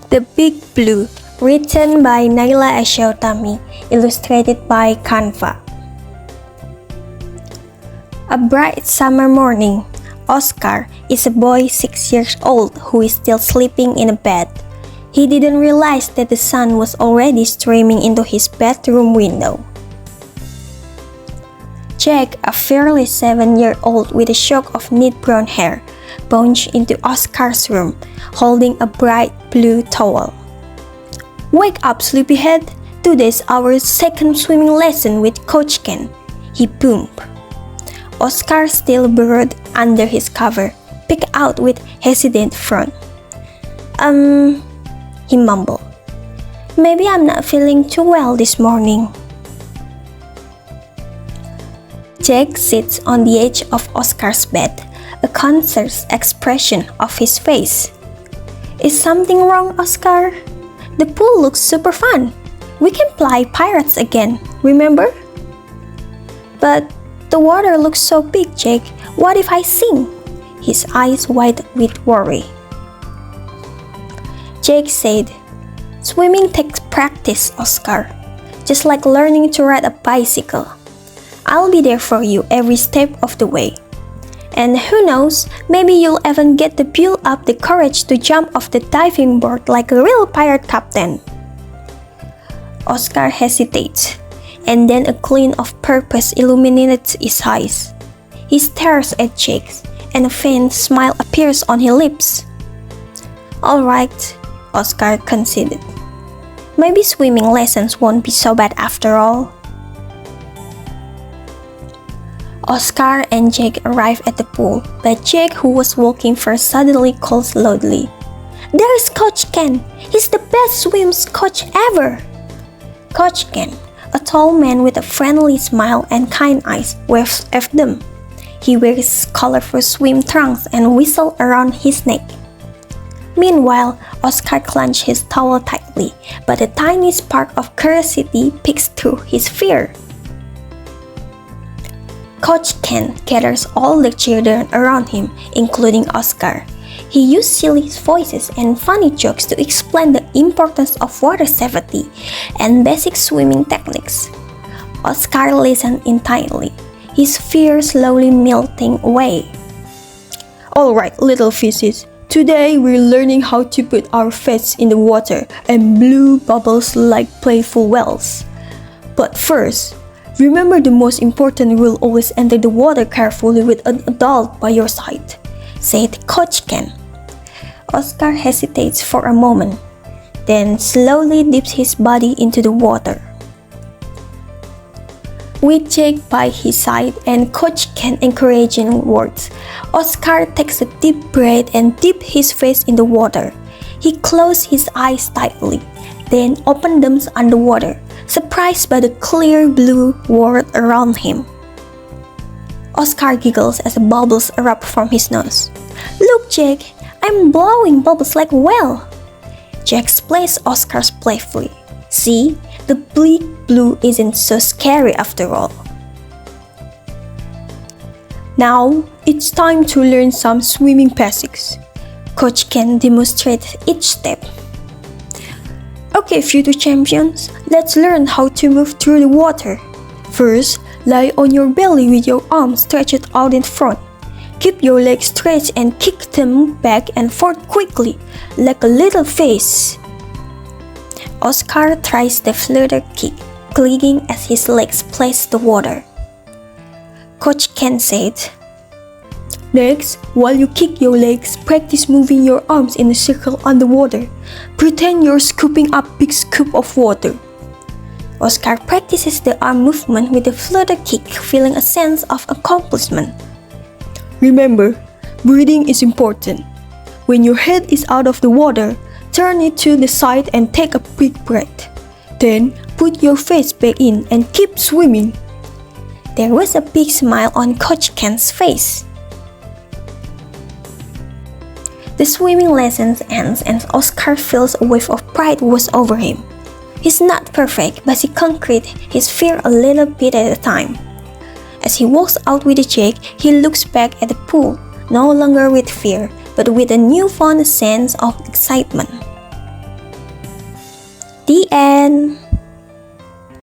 The Big Blue, written by Naila Aisyah Utami, illustrated by Canva. A bright summer morning, Oscar is a boy 6 years old who is still sleeping in a bed. He didn't realize that the sun was already streaming into his bedroom window. Jack, a fairly 7-year-old with a shock of neat brown hair, bounced into Oscar's room, holding a bright blue towel. "Wake up, sleepyhead! Today's our second swimming lesson with Coach Ken," he boomed. Oscar, still burrowed under his cover, peeked out with hesitant frown. He mumbled. "Maybe I'm not feeling too well this morning." Jack sits on the edge of Oscar's bed, a concerned expression off his face. "Is something wrong, Oscar? The pool looks super fun. We can play pirates again, remember?" "But the water looks so big, Jack. What if I sink?" His eyes wide with worry. Jake said, "Swimming takes practice, Oscar. Just like learning to ride a bicycle. I'll be there for you every step of the way. And who knows, maybe you'll even get to build up the courage to jump off the diving board like a real pirate captain." Oscar hesitates, and then a gleam of purpose illuminates his eyes. He stares at Jake, and a faint smile appears on his lips. "All right," Oscar conceded. "Maybe swimming lessons won't be so bad after all." Oscar and Jake arrive at the pool, but Jake, who was walking first, suddenly calls loudly, "There's Coach Ken! He's the best swims coach ever!" Coach Ken, a tall man with a friendly smile and kind eyes, waves at them. He wears colorful swim trunks and whistle around his neck. Meanwhile, Oscar clenched his towel tightly, but a tiny spark of curiosity peeks through his fear. Coach Ken gathers all the children around him, including Oscar. He used silly voices and funny jokes to explain the importance of water safety and basic swimming techniques. Oscar listened intently, his fear slowly melting away. "All right, little fishes. Today we're learning how to put our face in the water and blow bubbles like playful whales. But first, remember the most important rule: always enter the water carefully with an adult by your side," said Coach Ken. Oscar hesitates for a moment, then slowly dips his body into the water. With Jake by his side and Coach Ken encouraging words, Oscar takes a deep breath and dips his face in the water. He closed his eyes tightly, then opened them underwater, surprised by the clear blue world around him. Oscar giggles as bubbles erupt from his nose. "Look, Jake, I'm blowing bubbles like a whale." Jake splays Oscar's playfully. "See? The big blue isn't so scary after all." Now, it's time to learn some swimming basics. Coach Ken demonstrates each step. "Okay, future champions, let's learn how to move through the water. First, lie on your belly with your arms stretched out in front. Keep your legs stretched and kick them back and forth quickly, like a little fish." Oscar tries the flutter kick, clicking as his legs splash the water. Coach Ken said, "Next, while you kick your legs, practice moving your arms in a circle underwater. Pretend you're scooping up a big scoop of water." Oscar practices the arm movement with the flutter kick, feeling a sense of accomplishment. "Remember, breathing is important. When your head is out of the water, turn it to the side and take a big breath. Then, put your face back in and keep swimming." There was a big smile on Coach Ken's face. The swimming lessons ends and Oscar feels a wave of pride wash over him. He's not perfect, but he conquered his fear a little bit at a time. As he walks out with Jake, he looks back at the pool, no longer with fear, but with a newfound sense of excitement. The end.